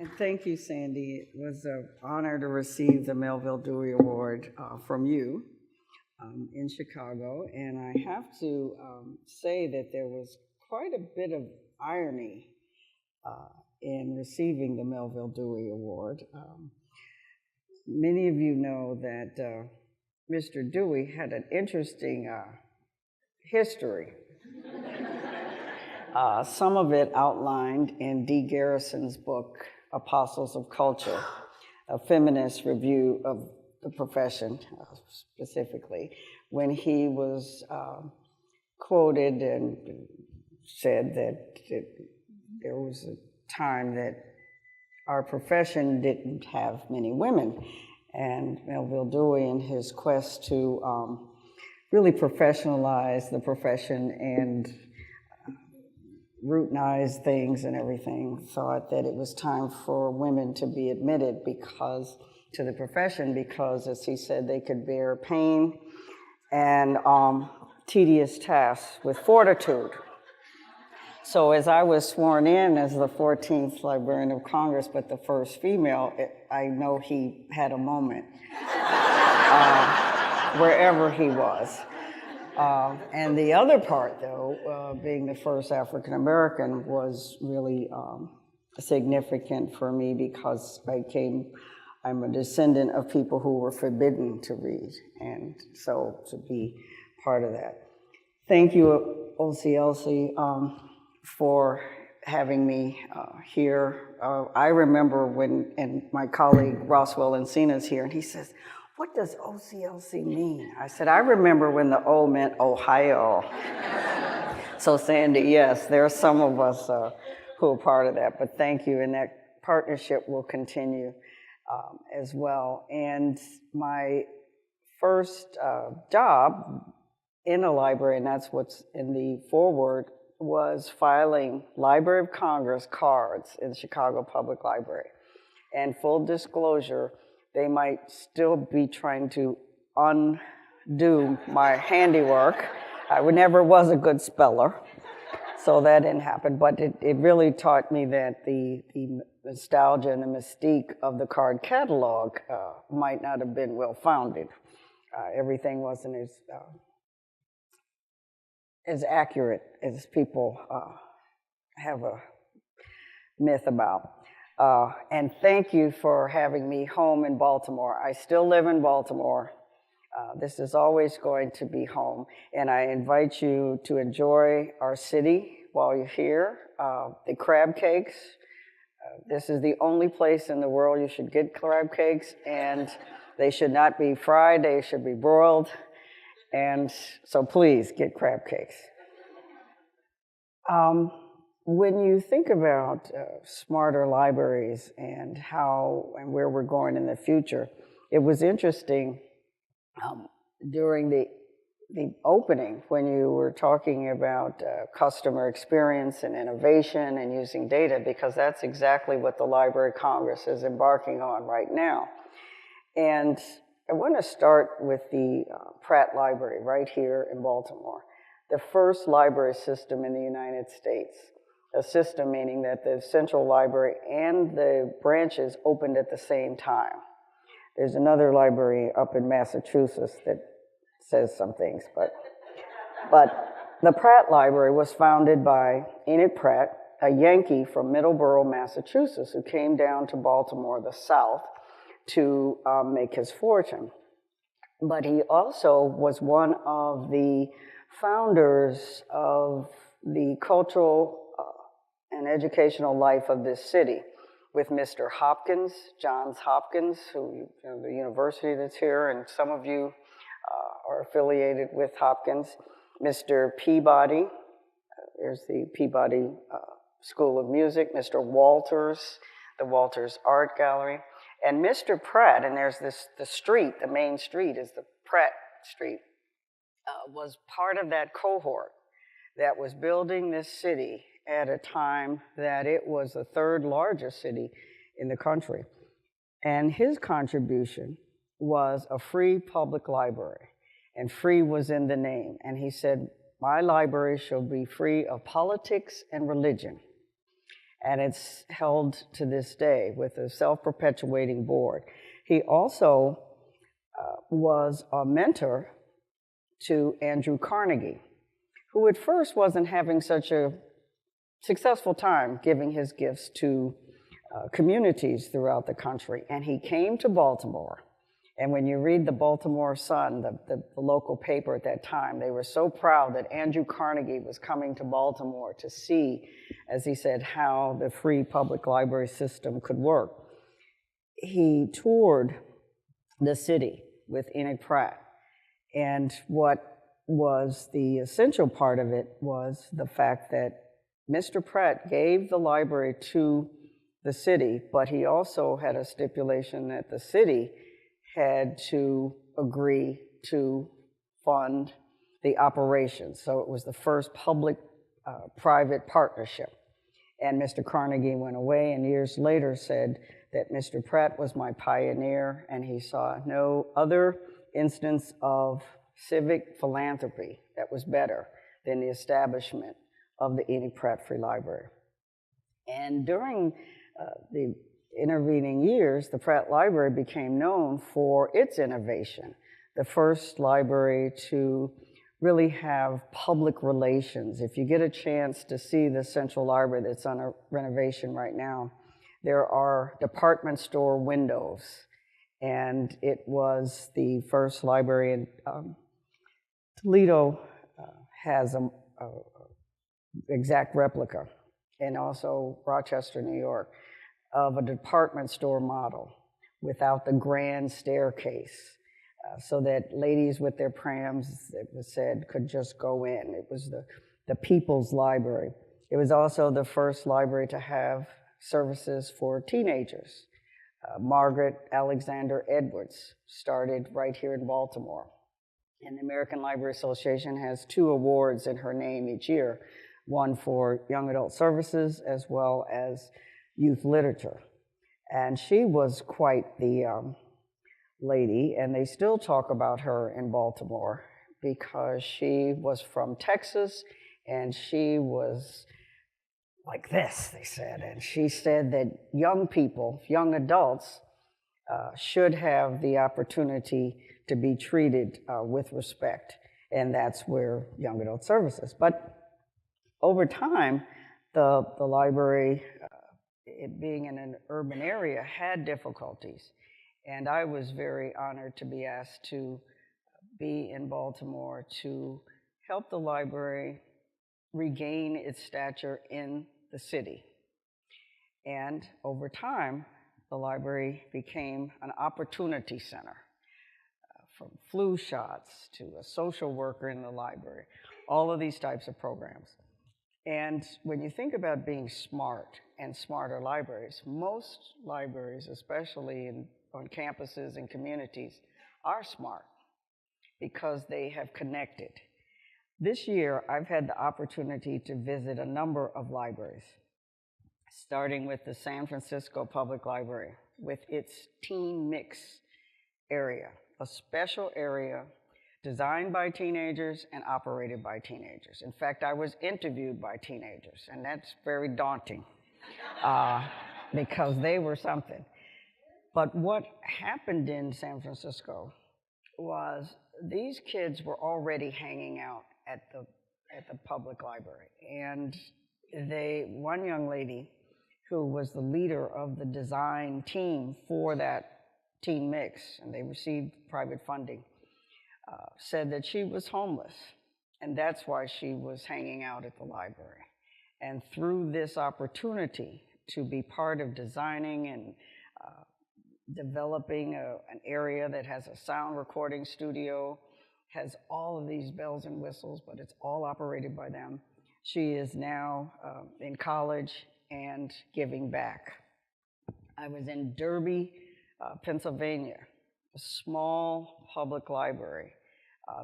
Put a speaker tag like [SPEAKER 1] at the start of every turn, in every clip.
[SPEAKER 1] And thank you, Sandy. It was an honor to receive the Melville Dewey Award from you in Chicago. And I have to say that there was quite a bit of irony in receiving the Melville Dewey Award. Many of you know that Mr. Dewey had an interesting history. Some of it outlined in Dee Garrison's book, Apostles of Culture, a feminist review of the profession specifically, when he was quoted and said that there was a time that our profession didn't have many women. And Melville Dewey, in his quest to really professionalize the profession and routinize things and everything, thought that it was time for women to be admitted to the profession because, as he said, they could bear pain and tedious tasks with fortitude. So as I was sworn in as the 14th Librarian of Congress, but the first female, I know he had a moment wherever he was. And the other part, though, being the first African-American, was really significant for me because I'm a descendant of people who were forbidden to read, and so to be part of that. Thank you, OCLC, for having me here. I remember when, and my colleague Roswell Encina's here, and he says, "What does OCLC mean?" I said, "I remember when the O meant Ohio." So Sandy, yes, there are some of us who are part of that, but thank you, and that partnership will continue as well. And my first job in a library, and that's what's in the foreword, was filing Library of Congress cards in the Chicago Public Library. And full disclosure, they might still be trying to undo my handiwork. I never was a good speller, so that didn't happen. But it really taught me that the nostalgia and the mystique of the card catalog might not have been well-founded. Everything wasn't as accurate as people have a myth about. And thank you for having me home in Baltimore. I still live in Baltimore. This is always going to be home. And I invite you to enjoy our city while you're here. The crab cakes. This is the only place in the world you should get crab cakes, and they should not be fried, they should be broiled. And so please get crab cakes. When you think about smarter libraries and how and where we're going in the future, it was interesting during the opening when you were talking about customer experience and innovation and using data, because that's exactly what the Library of Congress is embarking on right now. And I want to start with the Pratt Library right here in Baltimore, the first library system in the United States. A system meaning that the central library and the branches opened at the same time. There's another library up in Massachusetts that says some things, but the Pratt Library was founded by Enid Pratt, a Yankee from Middleborough, Massachusetts, who came down to Baltimore, the South, to make his fortune. But he also was one of the founders of the cultural and educational life of this city, with Mr. Hopkins, Johns Hopkins, who, the university that's here, and some of you are affiliated with Hopkins, Mr. Peabody, there's the Peabody School of Music, Mr. Walters, the Walters Art Gallery, and Mr. Pratt, and there's the street, the main street is the Pratt Street, was part of that cohort that was building this city at a time that it was the third largest city in the country. And his contribution was a free public library, and free was in the name. And he said, "My library shall be free of politics and religion." and it's held to this day with a self-perpetuating board. He also was a mentor to Andrew Carnegie, who at first wasn't having such a successful time giving his gifts to communities throughout the country. And he came to Baltimore. And when you read the Baltimore Sun, the local paper at that time, they were so proud that Andrew Carnegie was coming to Baltimore to see, as he said, how the free public library system could work. He toured the city with Enoch Pratt. And what was the essential part of it was the fact that Mr. Pratt gave the library to the city, but he also had a stipulation that the city had to agree to fund the operation. So it was the first public-private partnership. And Mr. Carnegie went away and years later said that Mr. Pratt was my pioneer, and he saw no other instance of civic philanthropy that was better than the establishment of the Enoch Pratt Free Library. And during the intervening years, the Pratt Library became known for its innovation, the first library to really have public relations. If you get a chance to see the Central Library that's under renovation right now, there are department store windows, and it was the first library in Toledo has an exact replica, and also Rochester, New York, of a department store model without the grand staircase, so that ladies with their prams, it was said, could just go in. It was the people's library. It was also the first library to have services for teenagers. Margaret Alexander Edwards started right here in Baltimore. And the American Library Association has 2 awards in her name each year, one for young adult services as well as youth literature. And she was quite the lady, and they still talk about her in Baltimore because she was from Texas, and she was like this, they said. And she said that young people, young adults, should have the opportunity to be treated with respect, and that's where young adult services. But over time, the library, it being in an urban area, had difficulties. And I was very honored to be asked to be in Baltimore to help the library regain its stature in the city. And over time, the library became an opportunity center, from flu shots to a social worker in the library, all of these types of programs. And when you think about being smart and smarter libraries, most libraries, especially on campuses and communities, are smart because they have connected. This year, I've had the opportunity to visit a number of libraries, starting with the San Francisco Public Library with its teen mix area, a special area designed by teenagers and operated by teenagers. In fact, I was interviewed by teenagers, and that's very daunting because they were something. But what happened in San Francisco was these kids were already hanging out at the public library. And one young lady who was the leader of the design team for that teen mix, and they received private funding, said that she was homeless, and that's why she was hanging out at the library. And through this opportunity to be part of designing and developing an area that has a sound recording studio, has all of these bells and whistles, but it's all operated by them. She is now in college and giving back. I was in Derby, Pennsylvania, a small public library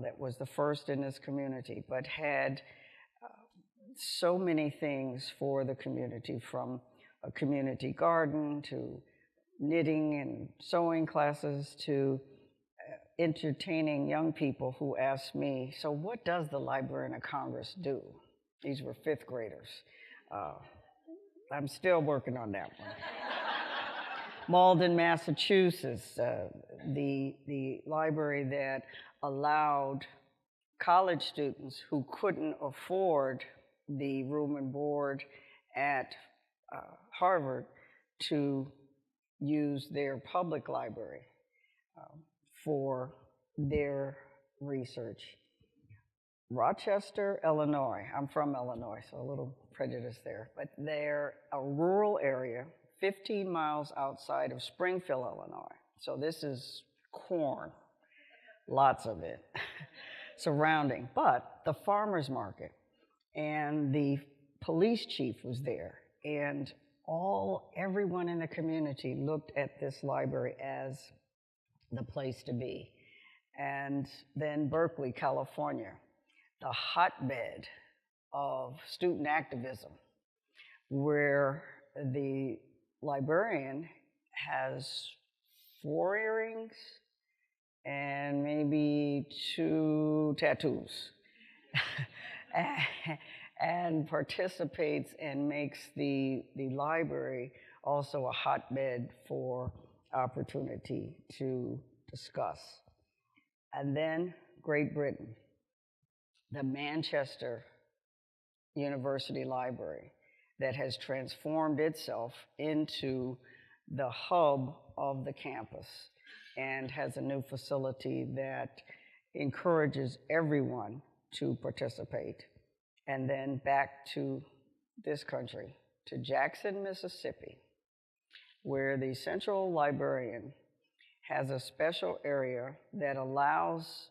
[SPEAKER 1] that was the first in this community, but had so many things for the community, from a community garden to knitting and sewing classes to entertaining young people who asked me, so what does the Librarian of Congress do? These were 5th graders. I'm still working on that one. Malden, Massachusetts, the library that allowed college students who couldn't afford the room and board at Harvard to use their public library for their research. Rochester, Illinois. I'm from Illinois, so a little prejudice there. But they're a rural area, 15 miles outside of Springfield, Illinois. So this is corn, lots of it, surrounding. But the farmer's market and the police chief was there, and everyone in the community looked at this library as the place to be. And then Berkeley, California, the hotbed of student activism, where the librarian has 4 earrings and maybe 2 tattoos and participates and makes the library also a hotbed for opportunity to discuss. And then Great Britain, the Manchester University Library that has transformed itself into the hub of the campus and has a new facility that encourages everyone to participate. And then back to this country, to Jackson, Mississippi, where the central librarian has a special area that allows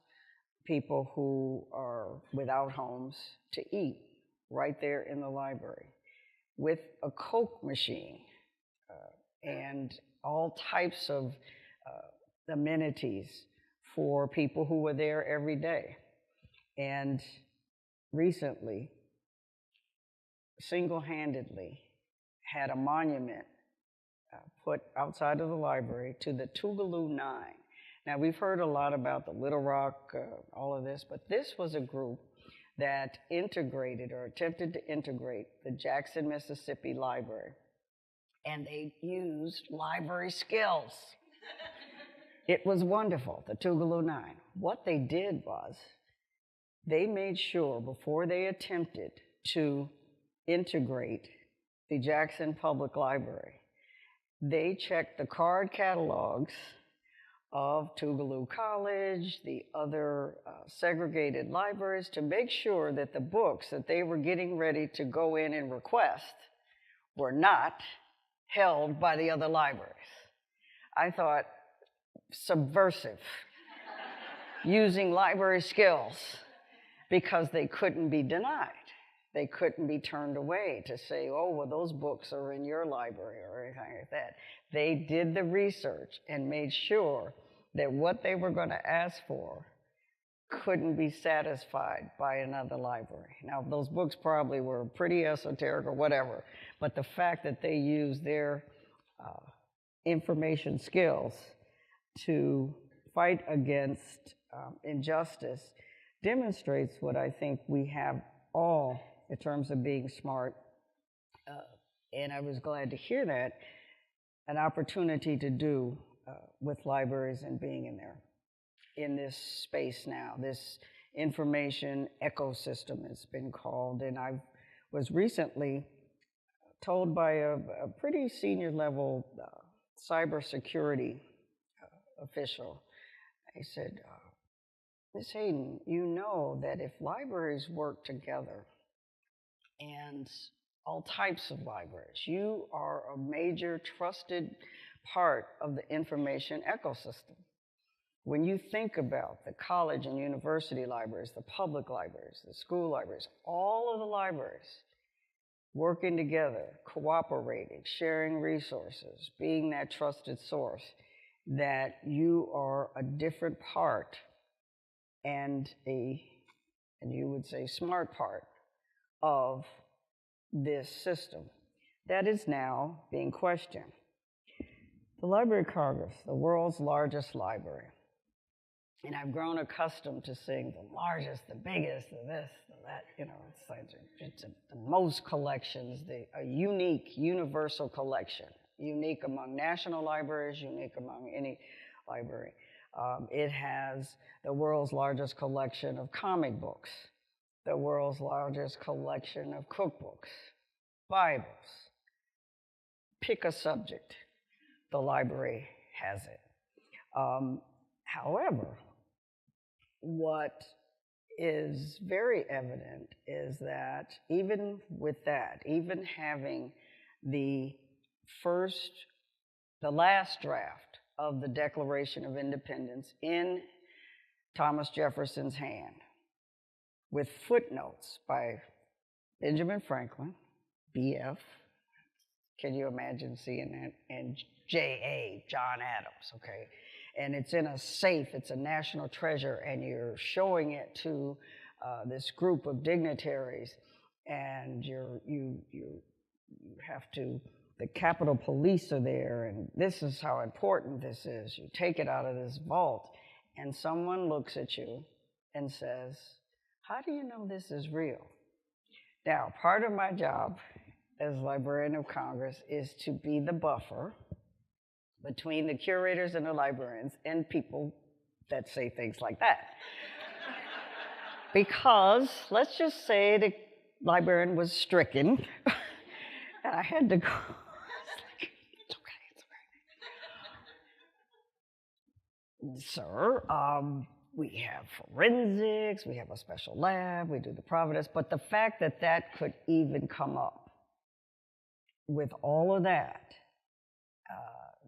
[SPEAKER 1] people who are without homes to eat right there in the library with a Coke machine and all types of amenities for people who were there every day. And recently, single-handedly, had a monument put outside of the library to the Tougaloo Nine. Now, we've heard a lot about the Little Rock, all of this, but this was a group that integrated or attempted to integrate the Jackson, Mississippi Library, and they used library skills. It was wonderful, the Tougaloo Nine. What they did was they made sure before they attempted to integrate the Jackson Public Library, they checked the card catalogs of Tougaloo College, the other segregated libraries, to make sure that the books that they were getting ready to go in and request were not held by the other libraries. I thought, subversive, using library skills, because they couldn't be denied. They couldn't be turned away to say, oh, well, those books are in your library or anything like that. They did the research and made sure that what they were going to ask for couldn't be satisfied by another library. Now, those books probably were pretty esoteric or whatever, but the fact that they used their information skills to fight against injustice demonstrates what I think we have all in terms of being smart. And I was glad to hear that, an opportunity to do with libraries and being in there, in this space now, this information ecosystem it's been called. And I was recently told by a pretty senior level cybersecurity official, he said, Ms. Hayden, you know that if libraries work together, and all types of libraries, you are a major trusted part of the information ecosystem. When you think about the college and university libraries, the public libraries, the school libraries, all of the libraries working together, cooperating, sharing resources, being that trusted source, that you are a different part and you would say smart part of this system that is now being questioned. The Library of Congress, the world's largest library, And I've grown accustomed to seeing the largest, the biggest, the this, the that, it's like the most collections, a unique, universal collection, unique among national libraries, unique among any library. It has the world's largest collection of comic books, the world's largest collection of cookbooks, Bibles. Pick a subject, the library has it. However, what is very evident is that even with that, even having the last draft of the Declaration of Independence in Thomas Jefferson's hand, with footnotes by Benjamin Franklin, BF, can you imagine seeing that? And J.A., John Adams, okay? And it's in a safe, it's a national treasure, and you're showing it to this group of dignitaries, and you have to, the Capitol Police are there, and this is how important this is. You take it out of this vault, and someone looks at you and says, how do you know this is real? Now, part of my job as Librarian of Congress is to be the buffer between the curators and the librarians and people that say things like that. Because let's just say the librarian was stricken, and I had to go. It's okay. Sir, we have forensics, we have a special lab, we do the Providence, but the fact that that could even come up with all of that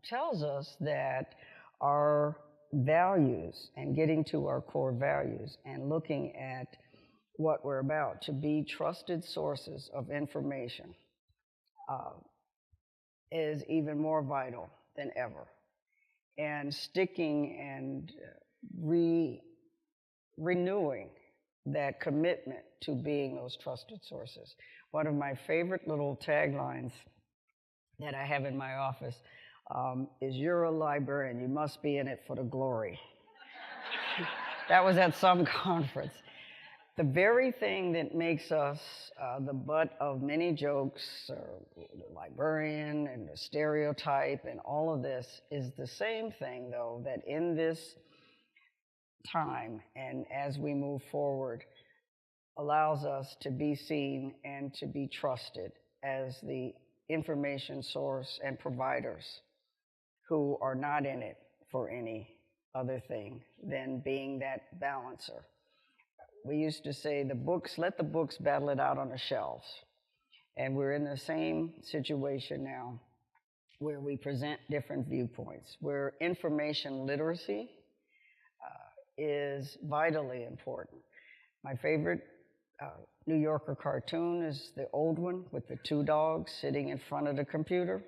[SPEAKER 1] tells us that our values and getting to our core values and looking at what we're about to be trusted sources of information is even more vital than ever. And sticking and renewing that commitment to being those trusted sources. One of my favorite little taglines that I have in my office is, you're a librarian, you must be in it for the glory. That was at some conference. The very thing that makes us the butt of many jokes, the librarian and the stereotype and all of this, is the same thing, though, that in this time and as we move forward allows us to be seen and to be trusted as the information source and providers who are not in it for any other thing than being that balancer. We used to say, let the books battle it out on the shelves. And we're in the same situation now where we present different viewpoints, where information literacy is vitally important. My favorite New Yorker cartoon is the old one with the two dogs sitting in front of the computer.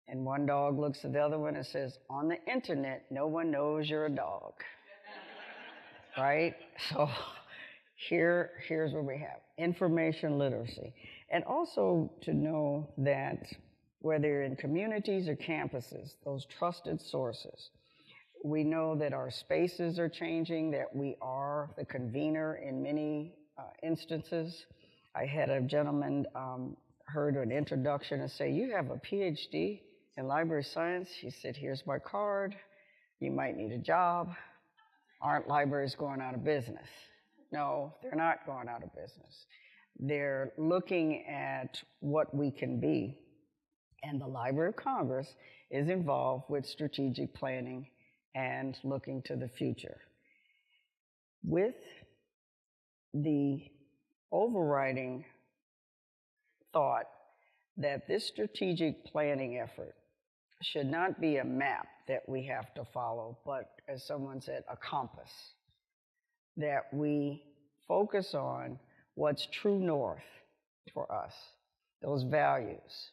[SPEAKER 1] And one dog looks at the other one and says, on the internet, no one knows you're a dog. Right? So here's what we have. Information literacy. And also to know that whether you're in communities or campuses, those trusted sources, we know that our spaces are changing, that we are the convener in many instances. I had a gentleman heard an introduction and say, you have a PhD in library science? He said, here's my card. You might need a job. Aren't libraries going out of business? No, they're not going out of business. They're looking at what we can be. And the Library of Congress is involved with strategic planning and looking to the future. With the overriding thought that this strategic planning effort should not be a map that we have to follow, but as someone said, a compass. That we focus on what's true north for us, those values,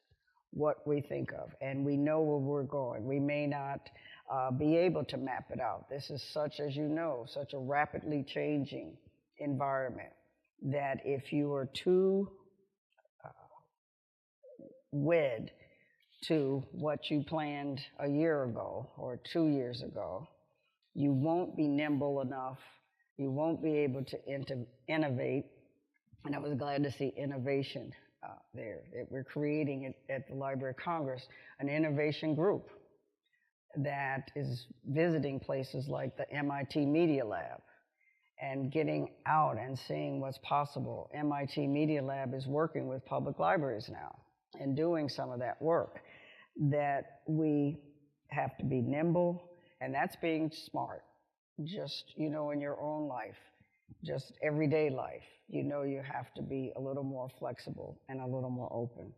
[SPEAKER 1] what we think of, and we know where we're going. We may not be able to map it out. This is such, as you know, such a rapidly changing environment that if you are too wed to what you planned a year ago or 2 years ago, you won't be nimble enough, you won't be able to innovate. And I was glad to see innovation there. We're creating it at the Library of Congress, an innovation group that is visiting places like the MIT Media Lab and getting out and seeing what's possible. MIT Media Lab is working with public libraries now and doing some of that work. That we have to be nimble, and that's being smart. Just, in your own life, just everyday life, you have to be a little more flexible and a little more open.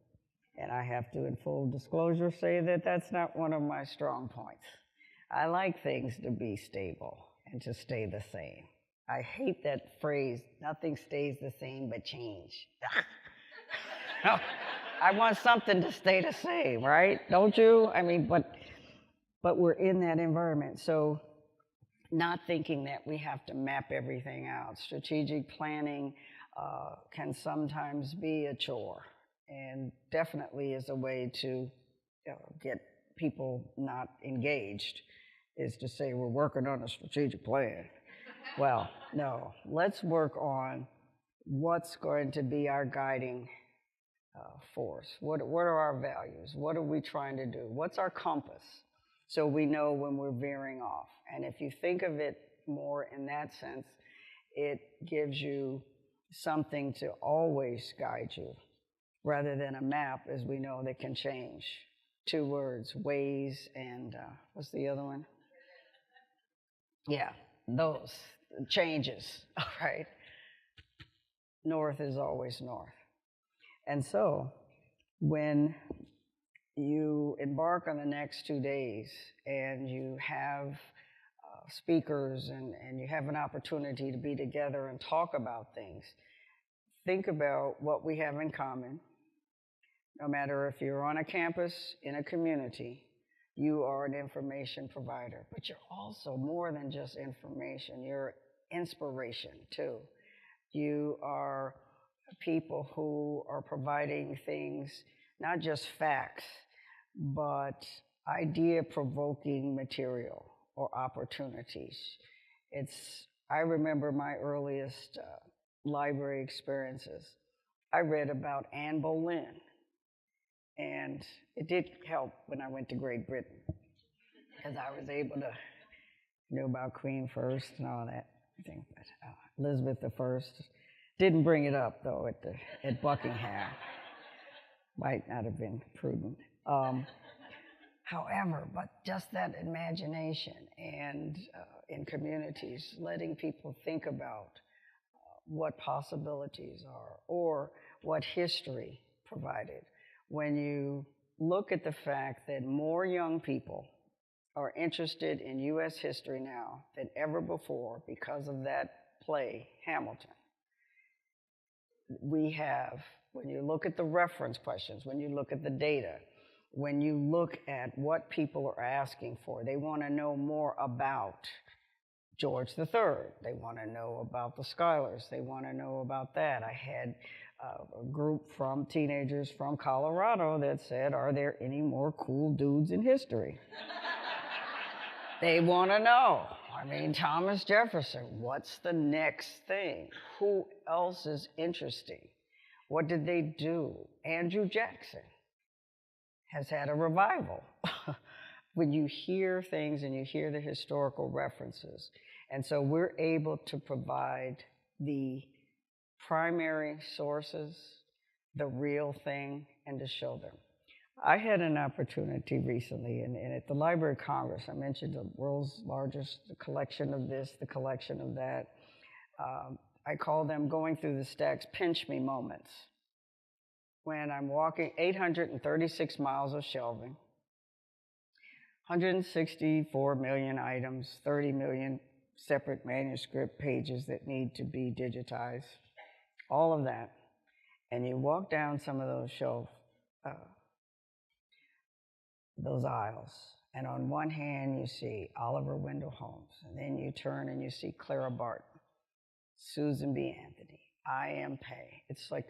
[SPEAKER 1] And I have to, in full disclosure, say that that's not one of my strong points. I like things to be stable and to stay the same. I hate that phrase, nothing stays the same but change. No, I want something to stay the same, right? Don't you? I mean, but we're in that environment. So not thinking that we have to map everything out. Strategic planning can sometimes be a chore, and definitely is a way to get people not engaged, is to say we're working on a strategic plan. Well, no, let's work on what's going to be our guiding force. What are our values? What are we trying to do? What's our compass? So we know when we're veering off. And if you think of it more in that sense, it gives you something to always guide you, rather than a map, as we know, that can change. 2 words, Waze and what's the other one? Yeah, those changes, all right? North is always north. And so when you embark on the next 2 days and you have speakers and you have an opportunity to be together and talk about things, think about what we have in common. No matter if you're on a campus, in a community, you are an information provider. But you're also more than just information. You're inspiration, too. You are people who are providing things, not just facts, but idea-provoking material or opportunities. I remember my earliest library experiences. I read about Anne Boleyn, and it did help when I went to Great Britain, because I was able to know about Queen First and all that thing. But Elizabeth I didn't bring it up, though, at Buckingham. Might not have been prudent. However, but just that imagination and in communities, letting people think about what possibilities are or what history provided. When you look at the fact that more young people are interested in U.S. history now than ever before because of that play, Hamilton, we have, when you look at the reference questions, when you look at the data, when you look at what people are asking for, they want to know more about George III. They want to know about the Schuyler's. They want to know about that. I had a group from teenagers from Colorado that said, are there any more cool dudes in history? They want to know. I mean, Thomas Jefferson, what's the next thing? Who else is interesting? What did they do? Andrew Jackson has had a revival. When you hear things and you hear the historical references. And so we're able to provide the primary sources, the real thing, and to show them. I had an opportunity recently, and at the Library of Congress, I mentioned the world's largest collection of this, the collection of that. I call them going through the stacks pinch me moments. When I'm walking 836 miles of shelving, 164 million items, 30 million separate manuscript pages that need to be digitized, all of that. And you walk down some of those those aisles, and on one hand you see Oliver Wendell Holmes, and then you turn and you see Clara Barton, Susan B. Anthony, I.M. Pei. It's like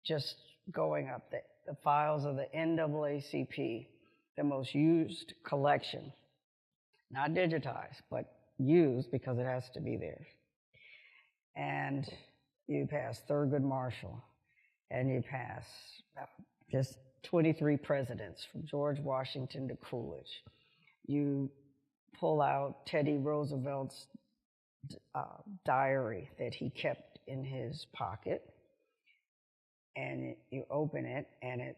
[SPEAKER 1] just going up the files of the NAACP, the most used collection not digitized, but used because it has to be there. And you pass Thurgood Marshall, and you pass just 23 presidents from George Washington to Coolidge. You pull out Teddy Roosevelt's diary that he kept in his pocket, and you open it, and it's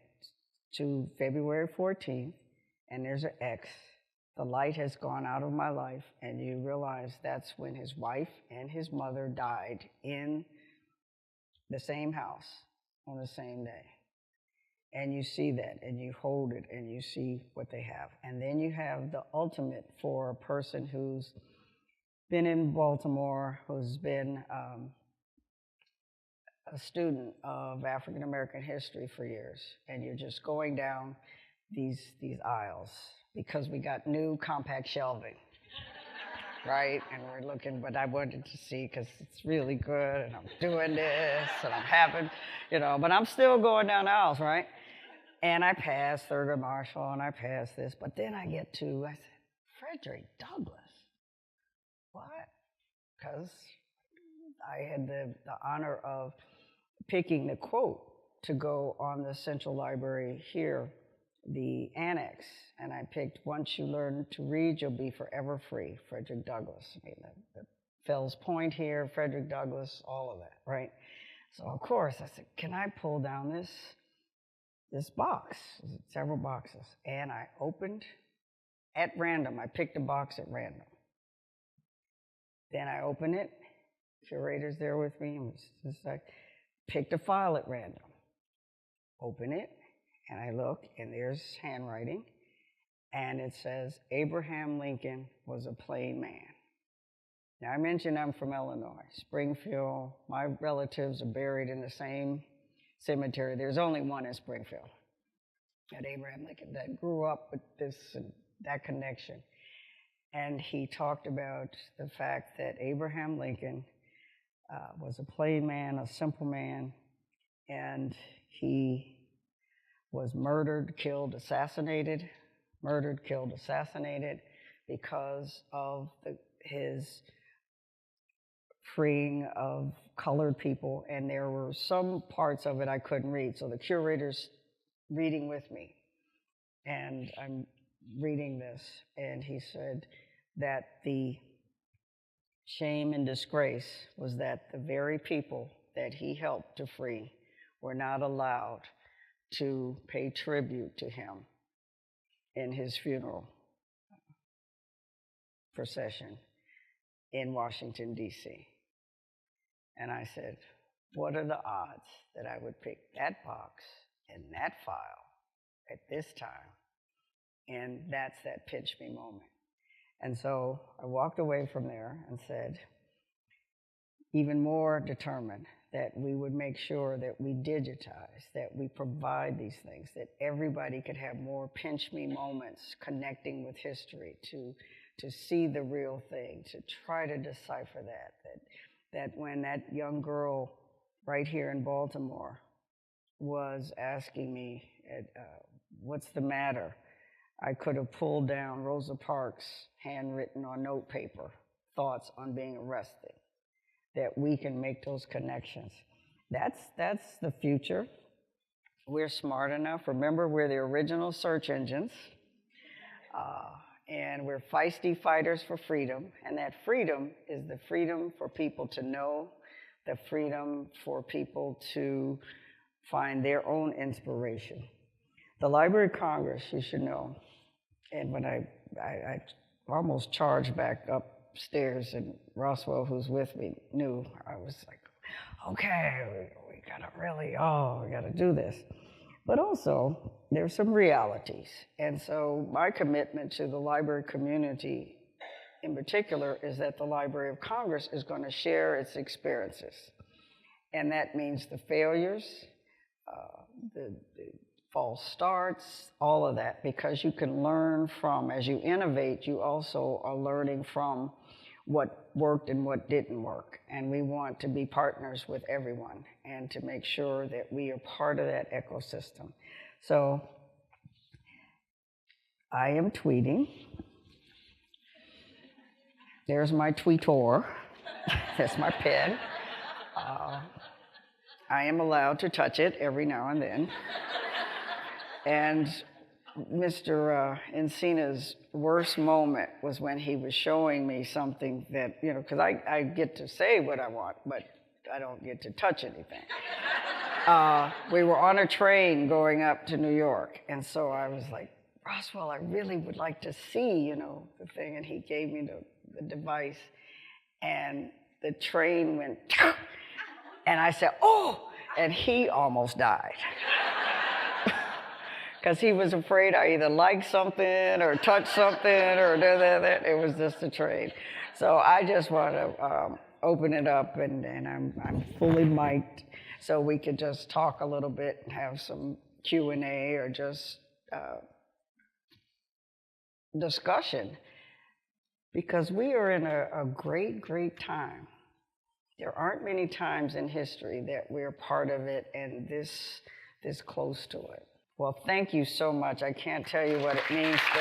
[SPEAKER 1] to February 14th, and there's an X. The light has gone out of my life, and you realize that's when his wife and his mother died in the same house on the same day. And you see that, and you hold it, and you see what they have. And then you have the ultimate for a person who's been in Baltimore, who's been a student of African-American history for years, and you're just going down these aisles because we got new compact shelving, right? And we're looking, but I wanted to see because it's really good, and I'm doing this, and I'm having, but I'm still going down the aisles, right? And I passed Thurgood Marshall, and I passed this, but then I get to, I said, Frederick Douglass. What? Because I had the honor of picking the quote to go on the Central Library here, the annex, and I picked, once you learn to read, you'll be forever free, Frederick Douglass. I mean, the Fells Point here, Frederick Douglass, all of that, right? So, of course, I said, can I pull down this box, several boxes, and I opened at random. I picked a box at random. Then I opened it, curator's there with me, and just like, picked a file at random, open it, and I look, and there's handwriting, and it says, Abraham Lincoln was a plain man. Now, I mentioned I'm from Illinois, Springfield. My relatives are buried in the same cemetery. There's only one in Springfield, at Abraham Lincoln, that grew up with this and that connection. And he talked about the fact that Abraham Lincoln was a plain man, a simple man, and he was murdered, killed, assassinated, because of his freeing of colored people, and there were some parts of it I couldn't read, so the curator's reading with me, and I'm reading this, and he said that the shame and disgrace was that the very people that he helped to free were not allowed to pay tribute to him in his funeral procession in Washington, D.C. And I said, what are the odds that I would pick that box and that file at this time? And that's that pinch me moment. And so I walked away from there and said, even more determined that we would make sure that we digitize, that we provide these things, that everybody could have more pinch me moments connecting with history, to see the real thing, to try to decipher that when that young girl right here in Baltimore was asking me, what's the matter? I could have pulled down Rosa Parks' handwritten on note paper, thoughts on being arrested, that we can make those connections. That's the future. We're smart enough. Remember, we're the original search engines, and we're feisty fighters for freedom, and that freedom is the freedom for people to know, the freedom for people to find their own inspiration. The Library of Congress, you should know, and when I almost charged back upstairs, and Roswell, who's with me, knew, I was like, okay, we gotta do this. But also, there's some realities. And so my commitment to the library community in particular is that the Library of Congress is going to share its experiences. And that means the failures, the false starts, all of that, because you can learn from, as you innovate, you also are learning from what worked and what didn't work. And we want to be partners with everyone and to make sure that we are part of that ecosystem. So I am tweeting There's my tweetor. There's my pen. I am allowed to touch it every now and then. And Mr. Encina's worst moment was when he was showing me something that, you know, because I get to say what I want, but I don't get to touch anything. We were on a train going up to New York, and so I was like, Roswell, I really would like to see, you know, the thing. And he gave me the device, and the train went, and I said, oh, and he almost died. Because he was afraid I either liked something or touched something or that. It was just a train. So I just want to open it up, and I'm fully mic'd, so we could just talk a little bit and have some Q&A or just discussion, because we are in a great, great time. There aren't many times in history that we're part of it and this close to it. Well, thank you so much. I can't tell you what it means to